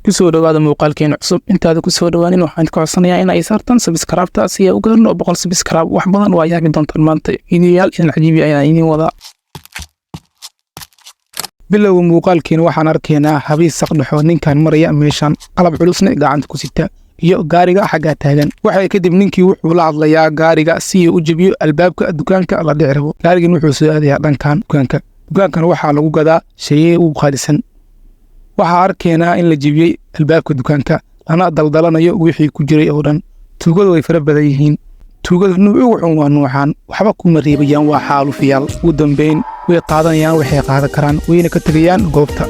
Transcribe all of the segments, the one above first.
kusoo dhawaada muuqaalkeena cusub intaada kusoo dhawaanin waxaan ka codsanayaa in ay saartaan subscribe-ta si ay u gaarno 100 subscribe wax badan waa yaabi doontaan maanta idiyaal in cajiibi ayaa idin wada bilowga muuqaalkeena waxaan arkaynaa habiis saqdhaxo ninkan maraya meeshan qalab culusna gacanta ku sita iyo gaariga xagga taagan waxay kadib ninkii wuxuu la hadlayaa gaariga si uu u jabiyo albaabka dukaanka la dhicirbo gaarigan wuxuu soo aadayaa dhankan dukaankan waxaa lagu gadaa shay uu qaalisan waxaa arkaynaa in la jibiyey albaabka dukaanka lana daldalanayo wixii ku jiray oo dhan tuugadu way fara badan yihiin tuugada nuucu wuxuu waa nuuxaan waxba kuma reebayaan waa xaalufiyaal ugu dambeyn way qaadanayaan waxay qaadan karaan wayna ka tagayaan goobta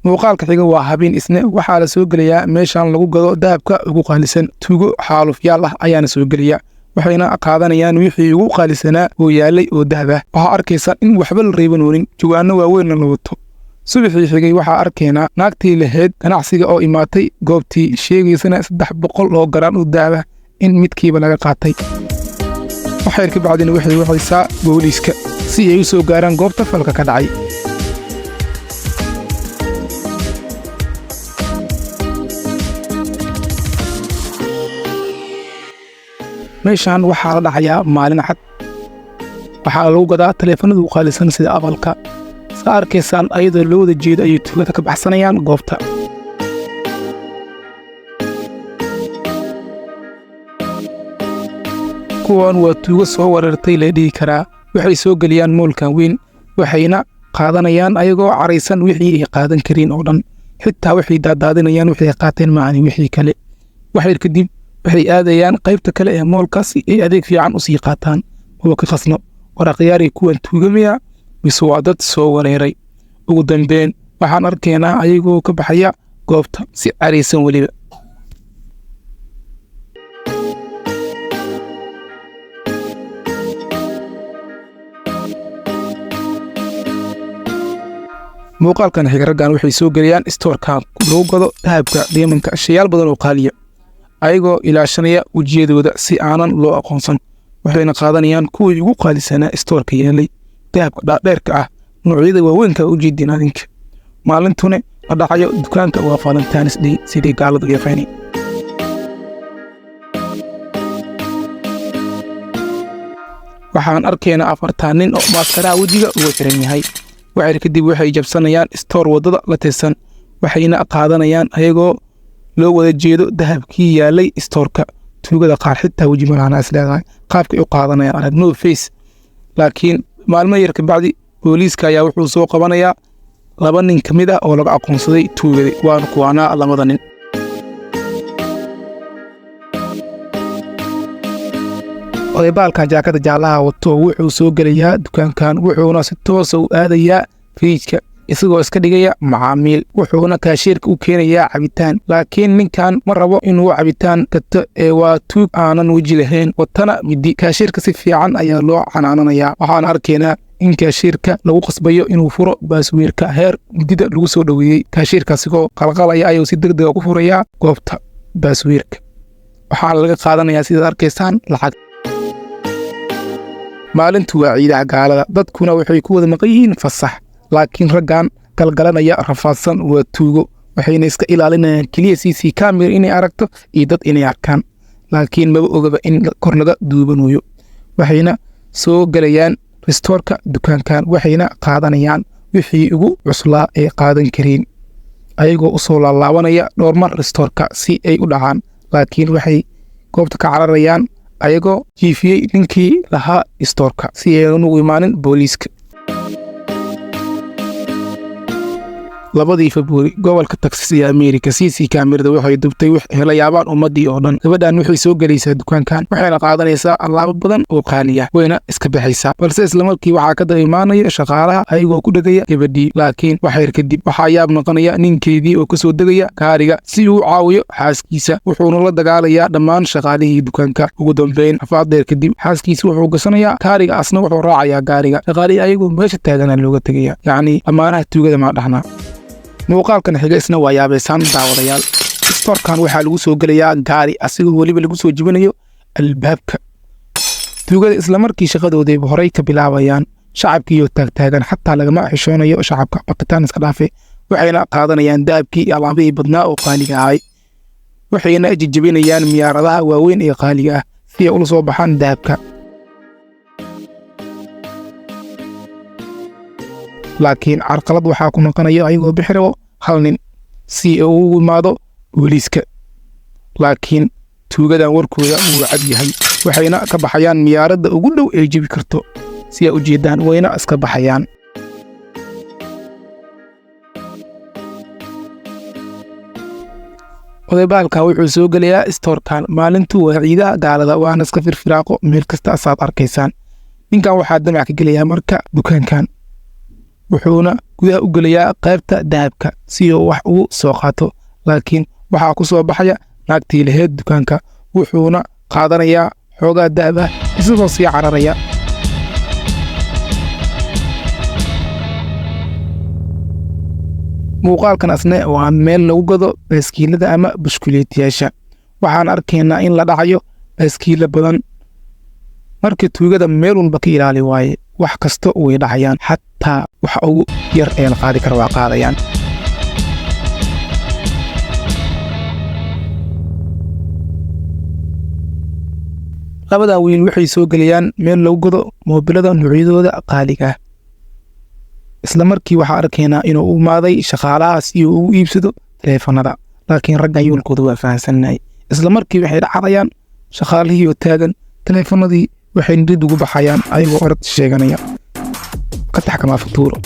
muuqaalka xiga waa habeen isna waxaa la soo gelayaa meeshan lagu gado dahabka ugu qaalisan tuugo xaalufiyaal ah ayaana soo gelaya waxayna qaadanayaan wixii ugu qaalisanaa oo yaalay oo dahab ah waxaa arkaysa in waxba la reebanoonin jawaano waaweynna la wato subaxii xigay waxaa arkaynaa naagtii lahayd ganacsiga oo imaatay goobtii sheegaysana 300 oo garaan oo dahab ah in midkiiba laga qaatay waxay ka bacdina waxay wacaysaa booliiska si ay u soo gaaraan goobta falka ka dhacay meeshan waxaa la dhacayaa maalin cad waxaa lagu gadaa taleefanadu qaalisan sida Apple-ka saa arkaysaan ayadoo loo wada jeedo ayay tuugada ka baxsanayaan goobta kuwan waa tuugo soo weerartay la dhihi karaa waxay soo geliyaan moolkan weyn waxayna qaadanayaan ayagoo caraysan wixii ay qaadan kareen oo dhan xitaa waxay daadaadinayaan wixii qaateen maani wixii kale waxay kadib waxay aadayaan qaybta kale ee moolkaas ay adeeg fiican u sii qaataan oo ka qasno waraqyaaray kuwan tuugamaya mise waa dad soo wareeray ugu dambeyn waxaan arkaynaa ayagoo ka baxaya goobta si caraysan weliba muuqaalkan xigaraggan waxay soo geliyaan stoorkan lagu gado dahabka diimanka shayaal badan oo qaaliya ayagoo ilaashanaya wajiyadooda si aanan loo aqoonsan waxayna qaadanayaan kuwii ugu qaalisanaa stoorka yeelay dahabka dhaadheerka ah noocyada waaweynka u jeedin adinka maalintuna la dhacayo dukaanka waa Valentine's Day sidii gaaladu yaqaanay waxaan arkaynaa 4 nin oo maaskaraha wajiga uga xiran yahay waxay kadib waxay jabsanayaan stoor wadada la tirsan waxayna qaadanayaan ayagoo loo wada jeedo dahabkii yaalay stoorka tuugada qaar xitaa waji malaana isleedahay qaabka ay u qaadanayaan arag no face laakiin maalmo yar ka bacdi booliiska ayaa wuxuu soo qabanayaa 2 nin kamid ah oo laga aqoonsaday tuugada waan kuwana 2 nin odaybaalka jaakada jaalaha wato wuxuu soo gelayaa dukaankan wuxuuna si toos ah u aadayaa fridge-ka isagoo iska dhigaya macaamiil wuxuuna kaashiirka u keenayaa cabitaan laakiin ninkan ma rabo inuu cabitaan gato ee waa tuug aanan weji lahayn watana midi kaashiirka si fiican ayaa loo canaananayaa waxaan arkaynaa in kaashiirka lagu qasbayo inuu furo baaswiirka heer midida lagu soo dhaweeyey kaashiirka asigoo qalqalaya ayuu si degdeg ah ku furayaa goobta baaswiirka waxaa laga qaadanayaa sidaad arkaysaan lacag maalintu waa ciidaha gaalada dadkuna waxay ku wada maqan yihiin fasax laakiin raggan galgalanaya rafaadsan waa tuugo waxayna iska ilaalinayaan kaliya CC camera inay aragto iyo dad inay arkaan laakiin maba ogaba in kor laga duubanayo waxayna soo galayaan restoorka dukaankan waxayna qaadanayaan wixii ugu cuslaa ee qaadan kareen ayagoo u soo laalaabanaya dhowr mar restoorka si ay u dhacaan laakiin waxay goobta ka cararayaan ayagoo jiifiyey ninkii lahaa stoorka si aynan ugu imaanin booliiska 2 February gobolka Texas ee America CC camerada waxay dubtay wax hela yaabaan ummadii oo dhan gabadhan waxay soo galaysaa dukaankan waxayna qaadanaysaa alaabo badan oo qaaliya wayna iska bixaysaa balse isla markii waxa ka daymaanaya shaqaalaha ayagoo ku dhagaya gabadhii laakiin waxay kadib waxa yaab noqonaya ninkeedii oo ka soo dagaya gaariga si uu caawiyo xaaskiisa wuxuuna la dagaalayaa dhammaan shaqaalihii dukaanka ugu dambeyn afaadeer kadib xaaskiisa wuxuu gasanayaa gaariga asna wuxuu raacayaa gaariga shaqaalihii ayagoo meesha taagan looga tagaya yacni amaanaha tuugada ma dhaxna muuqaalkan xiga isna waa yaabeysaan daawadayaal stoorkan waxaa lagu soo gelayaa gaari asigoo waliba lagu soo jibinayo albaabka tuugada isla markii shaqadoodayba horay ka bilaabayaan shacabkiiyo taagtaagan xataa lagama xishoonayo shacabka baqitaan iska dhaafe waxayna qaadanayaan dahabkii iyo alaabihii badnaa oo qaaliga ahay waxayna jijibinayaan miyaaradaha waaweyn ee qaaliga ah si ay ula soo baxaan dahabka laakiin carqalad waxaa ku noqonaya ayagoo bixiro hal nin si uu ugu imaado booliiska laakiin tuugadan warkooda uu cad yahay waxayna ka baxayaan miyaaradda ugu dhow ee jibi karto si ay u jeedaan wayna iska baxayaan odaybaalka wuxuu soo gelayaa stoorkan maalintu waa ciidaha gaalada waana iska firfiraaqo meel kasta asaad arkaysaan ninkan waxaa damac ka gelayaa marka dukaankan wuxuuna gudaha u gelayaa qaybta dahabka si uu wax ugu soo qaato laakiin waxaa ku soo baxaya naagtii lahayd dukaanka wuxuuna qaadanayaa xoogaa dahab ah isagoo sii cararaya muuqaalkan asne waa meel lagu gado baaskiilada ama bushkuleetiyaasha waxaan arkaynaa in la dhacayo baaskiila badan markii tuugada meel walba ka ilaali waaye wax kasta way dhacayaan xataa waxa ugu yar ee la qaadi kara waa qaadayaan labada wiil waxay soo galayaan meel lagu gado moobilada noocyadooda qaaliga ah isla markii waxa arkaynaa inuu u imaaday shaqaalahaas iyo ugu iibsado taleefanada laakiin raggan yoolkooda waa fahansanay isla markii waxay dhacayaan shaqaalihii oo taagan taleefanadii waxay nidid ugu baxayaan ayagoo orod sheeganaya ka taxkamaa futuuro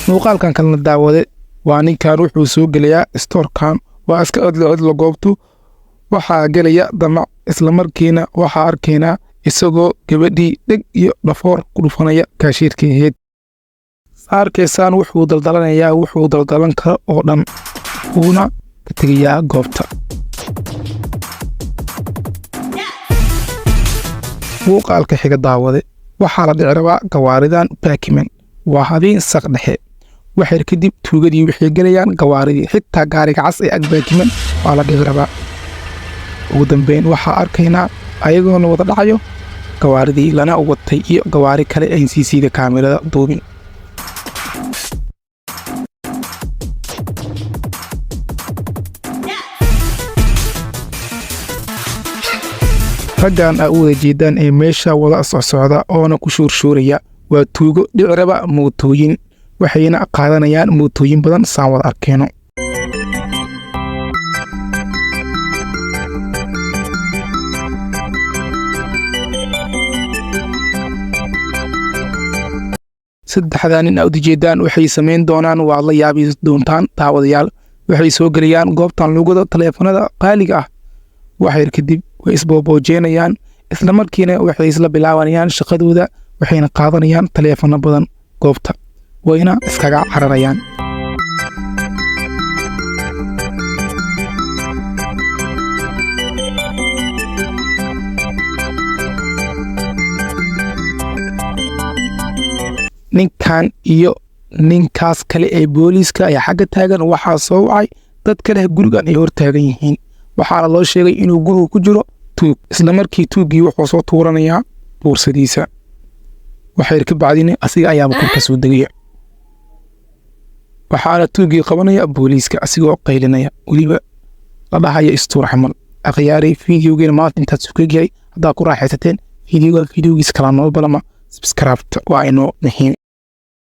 muuqaalkan kalena daawade waa ninkan wuxuu soo gelayaa stoorkan waa iska odla goobtu waxaa gelaya damac isla markiina waxaa arkaynaa isagoo gabadhii dheg iyo dhafoor ku dhufanaya kaashiirkeed saarkaysaan wuxuu daldalanayaa wuxuu daldalan karo oo dhan wuuna ka tegayaa goobta muuqaalka xiga daawade waxaa la dhici rabaa gawaaridan baakiman waa habeen saq dhexe waxyar kadib tuugadii waxay gelayaan gawaaridii xitaa gaariga cas ee ag baakiman waa la dhici rabaa ugu dambeyn waxaa arkaynaa ayagoona wada dhacayo gawaaridii lana watay iyo gawaari kale ayn CCTV kaamirada duubin raggan aa u wada jeedaan ee meesha wada socsocda oona ku shuurshuuraya waa tuugo dhici raba mootooyin waxayna qaadanayaan mootooyin badan saan wada arkayno saddexdan nin aad u jeedaan waxay samayn doonaan waa la yaabi doontaan daawadayaal waxay soo galayaan goobtan lagu gado taleefanada qaaliga ah waxyar kadib way isbooboojeynayaan isla markiina waxay isla bilaabanayaan shaqadooda waxayna qaadanayaan taleefano badan goobta wayna iskaga cararayaan ninkan iyo ninkaas kale ee booliiska ayaa xagga taagan waxaa soo wacay dad kale gurigan ay hor taagan yihiin waxaana loo sheegay inuu guriga ku jiro tuug isla markii tuuggii wuxuu soo tuuranayaa boorsadiisa waxayr ka bacdina asiga ayaaba kor ka soo degaya waxaana tuuggii qabanaya booliiska asigoo qaylinaya weliba la dhahaya istuur xamal akhyaari fiidiyowgeena maanta intaad sukegyahay haddaa ku raaxaysateen fiidiyowgiis kala noo balama subscribe waa inoo muhiim